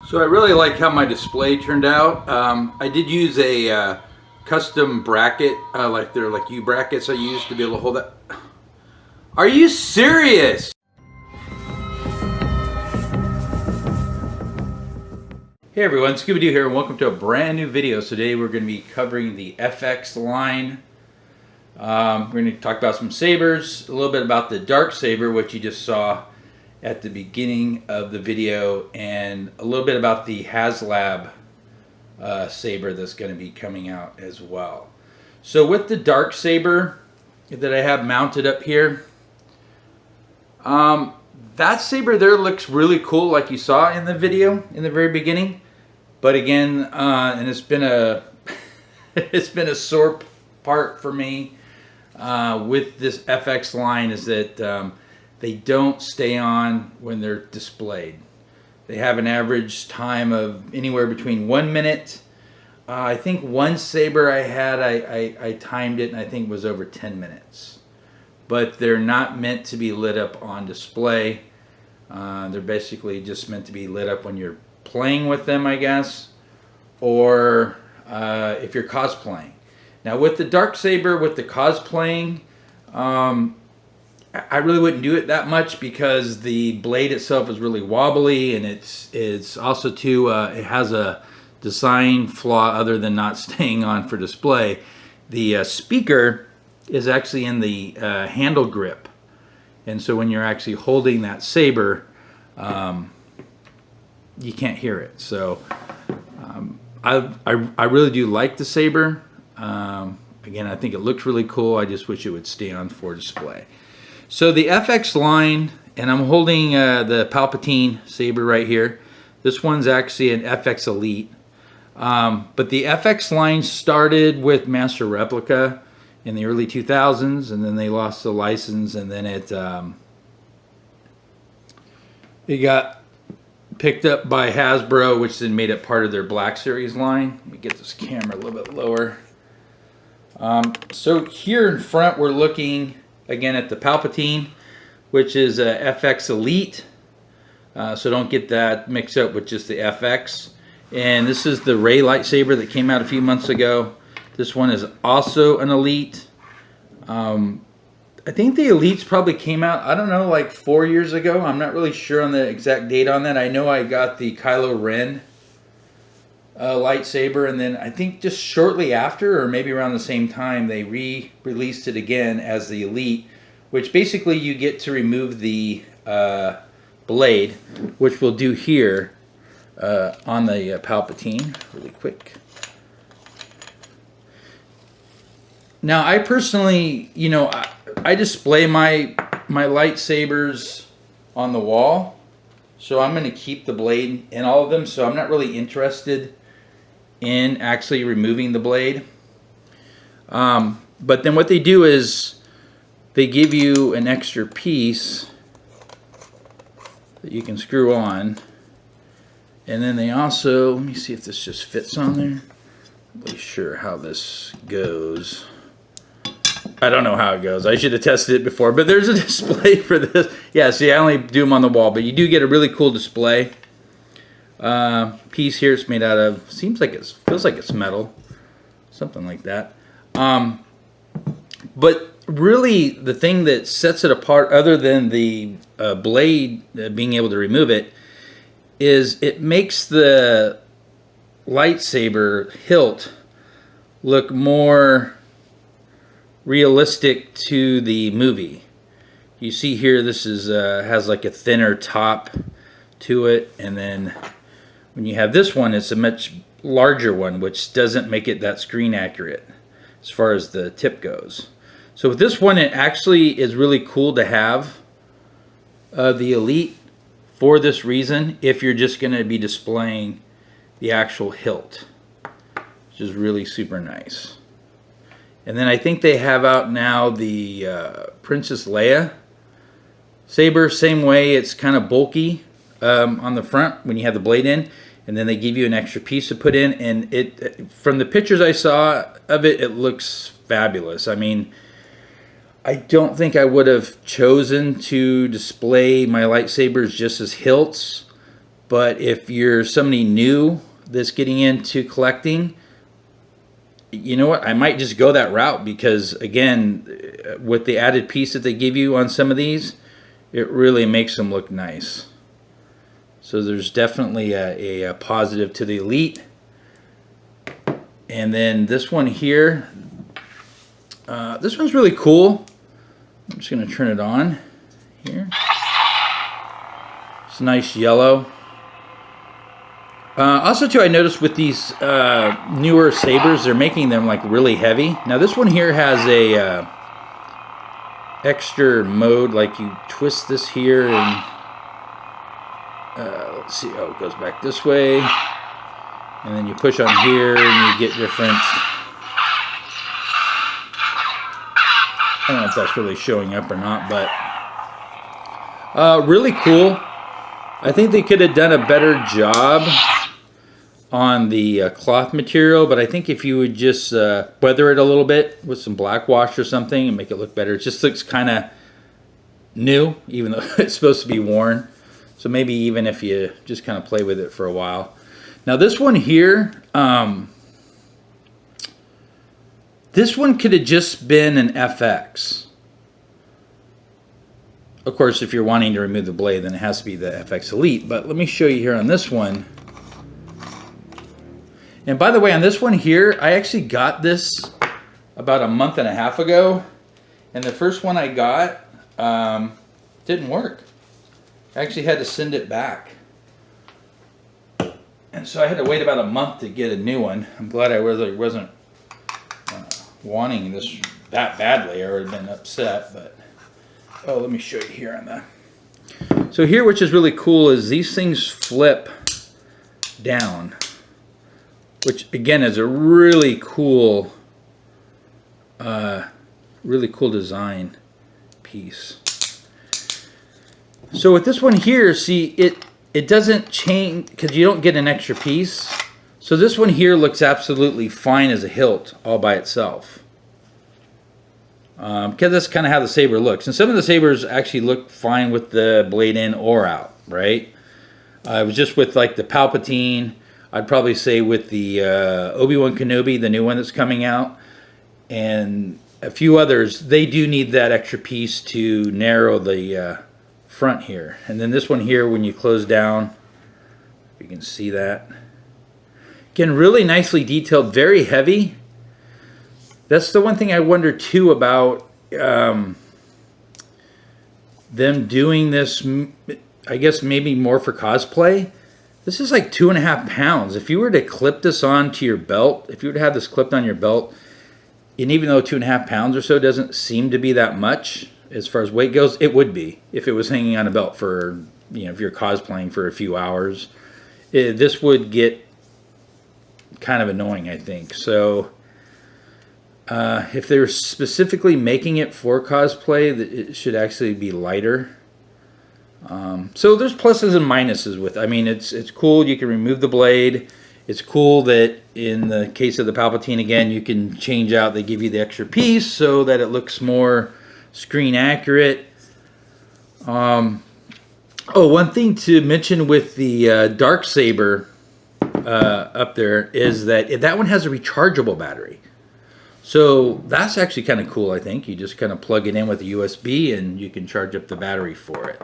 So I really like how my display turned out. I did use a custom bracket, like they're like U brackets I used to be able to hold that. Are you serious? Hey everyone, Scooby-Doo here and welcome to a brand new video. So today we're going to be covering the FX line. We're going to talk about some sabers, a little bit about the dark saber, which you just saw at the beginning of the video, and a little bit about the Haslab saber that's going to be coming out as well. So with the dark saber that I have mounted up here, that saber there looks really cool, like you saw in the video in the very beginning. But again, and it's been a it's been a sore part for me with this FX line is that they don't stay on when they're displayed. They have an average time of anywhere between 1 minute. I think one saber I had, I timed it and I think it was over 10 minutes. But they're not meant to be lit up on display. They're basically just meant to be lit up when you're playing with them, I guess, or if you're cosplaying. Now with the dark saber, with the cosplaying, I really wouldn't do it that much because the blade itself is really wobbly, and it's also too it has a design flaw other than not staying on for display. The speaker is actually in the handle grip, and so when you're actually holding that saber, you can't hear it. So I really do like the saber. Again, I think it looks really cool. I just wish it would stay on for display. So the FX line, and I'm holding the Palpatine saber right here. This one's actually an FX Elite. But the FX line started with Master Replica in the early 2000s, and then they lost the license, and then it got picked up by Hasbro, which then made it part of their Black Series line. Let me get this camera a little bit lower. So here in front we're looking again at the Palpatine, which is a FX Elite. So don't get that mixed up with just the FX. And this is the Rey lightsaber that came out a few months ago. This one is also an Elite. I think the Elites probably came out, I don't know, like 4 years ago. I'm not really sure on the exact date on that. I know I got the Kylo Ren lightsaber, and then I think just shortly after, or maybe around the same time, they re-released it again as the Elite, which basically you get to remove the blade, which we'll do here on the Palpatine really quick. Now I personally, you know, I display my lightsabers on the wall, so I'm going to keep the blade in all of them, so I'm not really interested in actually removing the blade. But then what they do is they give you an extra piece that you can screw on, and then they also, let me see if this just fits on there. I'm not really sure how this goes. I don't know how it goes. I should have tested it before, but there's a display for this. Yeah, see, I only do them on the wall, but you do get a really cool display piece here. It's made out of, feels like it's metal, something like that. But really, the thing that sets it apart, other than the blade being able to remove it, is it makes the lightsaber hilt look more realistic to the movie. You see here, this is has like a thinner top to it, and then when you have this one, it's a much larger one, which doesn't make it that screen accurate as far as the tip goes. So with this one, it actually is really cool to have the Elite for this reason, if you're just going to be displaying the actual hilt, which is really super nice. And then I think they have out now the Princess Leia saber. Same way, it's kind of bulky on the front when you have the blade in, and then they give you an extra piece to put in. And it, from the pictures I saw of it, it looks fabulous. I mean, I don't think I would have chosen to display my lightsabers just as hilts, But if you're somebody new that's getting into collecting, you know what? I might just go that route because, again, with the added piece that they give you on some of these, it really makes them look nice. So there's definitely a positive to the Elite. And then this one here, this one's really cool. I'm just going to turn it on here. It's a nice yellow. Also, too, I noticed with these newer sabers, they're making them like really heavy. Now, this one here has a extra mode, like you twist this here and let's see. Oh, it goes back this way, and then you push on here, and you get different. I don't know if that's really showing up or not, but really cool. I think they could have done a better job on the cloth material, but I think if you would just weather it a little bit with some black wash or something and make it look better, it just looks kind of new, even though it's supposed to be worn. So maybe even if you just kind of play with it for a while. Now this one here, this one could have just been an FX. Of course, if you're wanting to remove the blade, then it has to be the FX Elite. But let me show you here on this one. And by the way, on this one here, I actually got this about a month and a half ago. And the first one I got didn't work. I actually had to send it back. And so I had to wait about a month to get a new one. I'm glad I really wasn't wanting this that badly. I would have been upset, but oh, let me show you here on the. So here, which is really cool, is these things flip down, which again is a really cool design piece. So with this one here, see, it doesn't change because you don't get an extra piece. So this one here looks absolutely fine as a hilt all by itself. Because that's kind of how the saber looks. And some of the sabers actually look fine with the blade in or out, right? It was just with like the Palpatine. I'd probably say with the Obi-Wan Kenobi, the new one that's coming out, and a few others, they do need that extra piece to narrow the front here. And then this one here, when you close down, you can see that. Again, really nicely detailed, very heavy. That's the one thing I wonder too about them doing this, I guess maybe more for cosplay. This is like 2.5 pounds. If you were to clip this onto your belt, if you were to have this clipped on your belt, and even though 2.5 pounds or so doesn't seem to be that much as far as weight goes, it would be if it was hanging on a belt for, you know, if you're cosplaying for a few hours. This would get kind of annoying, I think. So if they're specifically making it for cosplay, it should actually be lighter. So there's pluses and minuses with it. I mean, it's cool. You can remove the blade. It's cool that in the case of the Palpatine, again, you can change out. They give you the extra piece so that it looks more screen accurate. Oh, one thing to mention with the dark saber up there is that that one has a rechargeable battery. So that's actually kind of cool, I think. You just kind of plug it in with a USB and you can charge up the battery for it.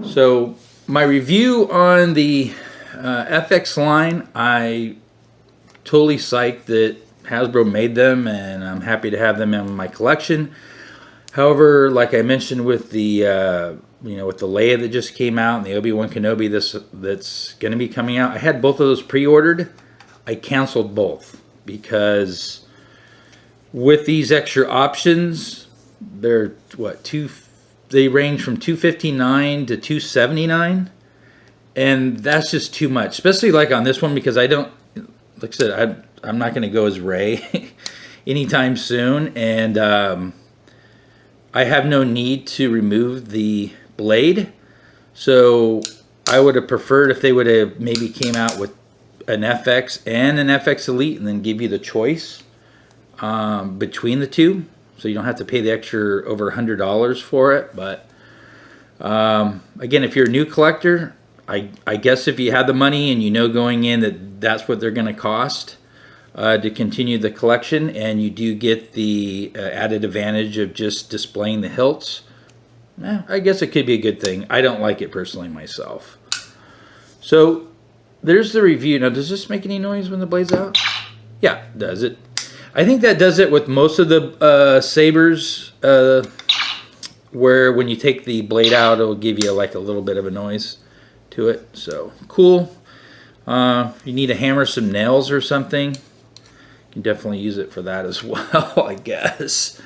So my review on the FX line, I totally psyched that Hasbro made them, and I'm happy to have them in my collection. However, like I mentioned with the with the Leia that just came out and the Obi-Wan Kenobi that's going to be coming out, I had both of those pre-ordered. I canceled both because with these extra options, they're they range from $259 to $279, and that's just too much, especially like on this one, because I don't, like I said, I'm not going to go as Rey anytime soon, and I have no need to remove the blade. So I would have preferred if they would have maybe came out with an FX and an FX Elite and then give you the choice between the two, so you don't have to pay the extra over $100 for it. But again, if you're a new collector, I guess if you had the money and you know going in that that's what they're going to cost to continue the collection, and you do get the added advantage of just displaying the hilts, I guess it could be a good thing. I don't like it personally myself. So there's the review. Now, does this make any noise when the blade's out? Yeah, does it? I think that does it with most of the sabers, where when you take the blade out, it'll give you like a little bit of a noise to it. So cool. You need to hammer some nails or something, you can definitely use it for that as well, I guess.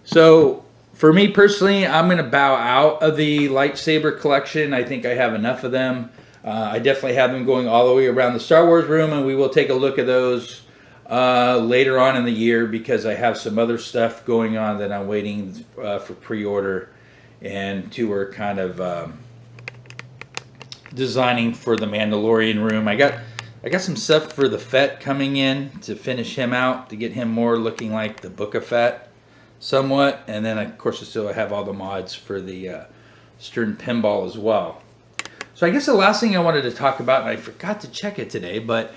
So for me personally, I'm going to bow out of the lightsaber collection. I think I have enough of them. I definitely have them going all the way around the Star Wars room, and we will take a look at those later on in the year, because I have some other stuff going on that I'm waiting for pre-order, and two are kind of designing for the Mandalorian room. I got some stuff for the Fett coming in to finish him out, to get him more looking like the Book of Fett somewhat, and then of course I still have all the mods for the Stern pinball as well. So I guess the last thing I wanted to talk about, and I forgot to check it today, but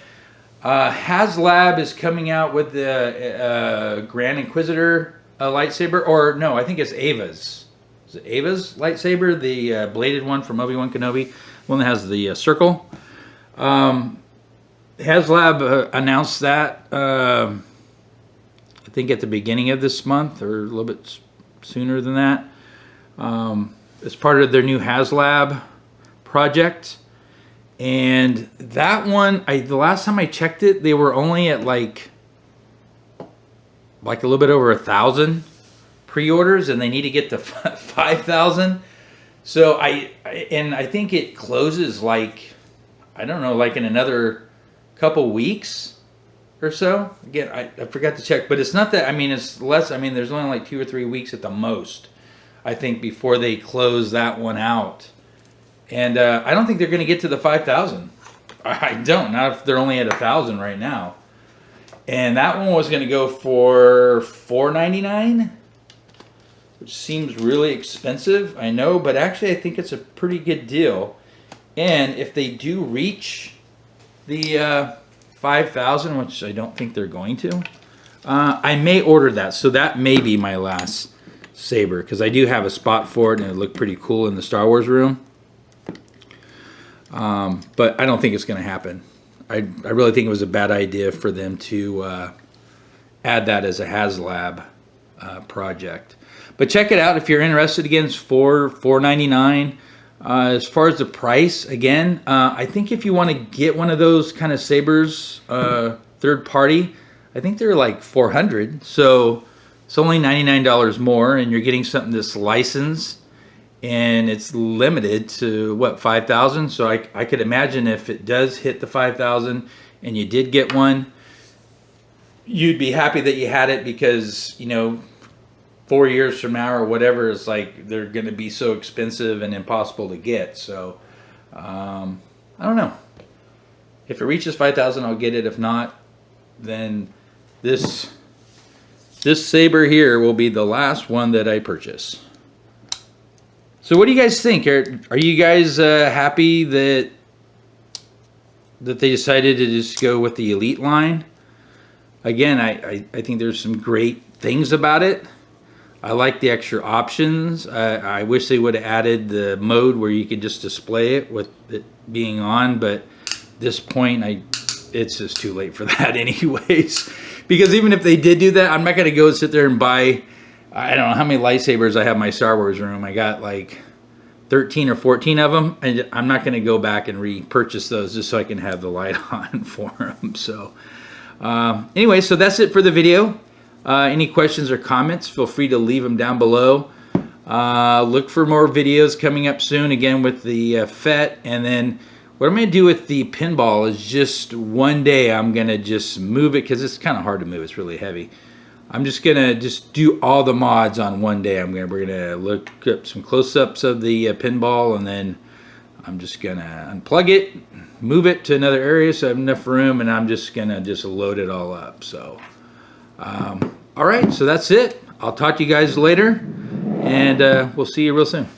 HasLab is coming out with the Grand Inquisitor lightsaber, or no, I think it's Ava's. Is it Ava's lightsaber, the bladed one from Obi-Wan Kenobi, one that has the circle? HasLab announced that I think at the beginning of this month, or a little bit sooner than that. As part of their new HasLab project. And that one, the last time I checked it, they were only at like a little bit over 1,000 pre-orders, and they need to get to 5,000. So I think it closes like, I don't know, like in another couple weeks or so. Again, I forgot to check, but it's not that, I mean, it's less, I mean, there's only like 2 or 3 weeks at the most, I think, before they close that one out. And I don't think they're going to get to the 5,000. I don't. Not if they're only at 1,000 right now. And that one was going to go for $4.99, which seems really expensive, I know, but actually I think it's a pretty good deal. And if they do reach the 5,000, which I don't think they're going to, I may order that. So that may be my last saber, because I do have a spot for it, and it looked pretty cool in the Star Wars room. But I don't think it's going to happen. I really think it was a bad idea for them to add that as a HasLab project. But check it out if you're interested. Again, it's $4.99. As far as the price, again, I think if you want to get one of those kind of sabers, third party, I think they're like $400. So it's only $99 more, and you're getting something that's licensed. And it's limited to, what, 5,000? So I could imagine if it does hit the 5,000 and you did get one, you'd be happy that you had it, because, you know, 4 years from now or whatever, it's like they're going to be so expensive and impossible to get. So I don't know. If it reaches 5,000, I'll get it. If not, then this saber here will be the last one that I purchase. So what do you guys think? Are you guys happy that they decided to just go with the Elite line? Again, I think there's some great things about it. I like the extra options. I wish they would have added the mode where you could just display it with it being on, but at this point, it's just too late for that anyways. Because even if they did do that, I'm not going to go sit there and buy, I don't know how many lightsabers I have in my Star Wars room. I got like 13 or 14 of them, and I'm not going to go back and repurchase those just so I can have the light on for them. So anyway, so that's it for the video. Any questions or comments, feel free to leave them down below. Look for more videos coming up soon, again with the Fett. And then what I'm going to do with the pinball is just one day I'm going to just move it, because it's kind of hard to move. It's really heavy. I'm just gonna do all the mods on one day. We're gonna look up some close-ups of the pinball, and then I'm just gonna unplug it, move it to another area so I have enough room, and I'm just gonna load it all up. So, all right, so that's it. I'll talk to you guys later, and we'll see you real soon.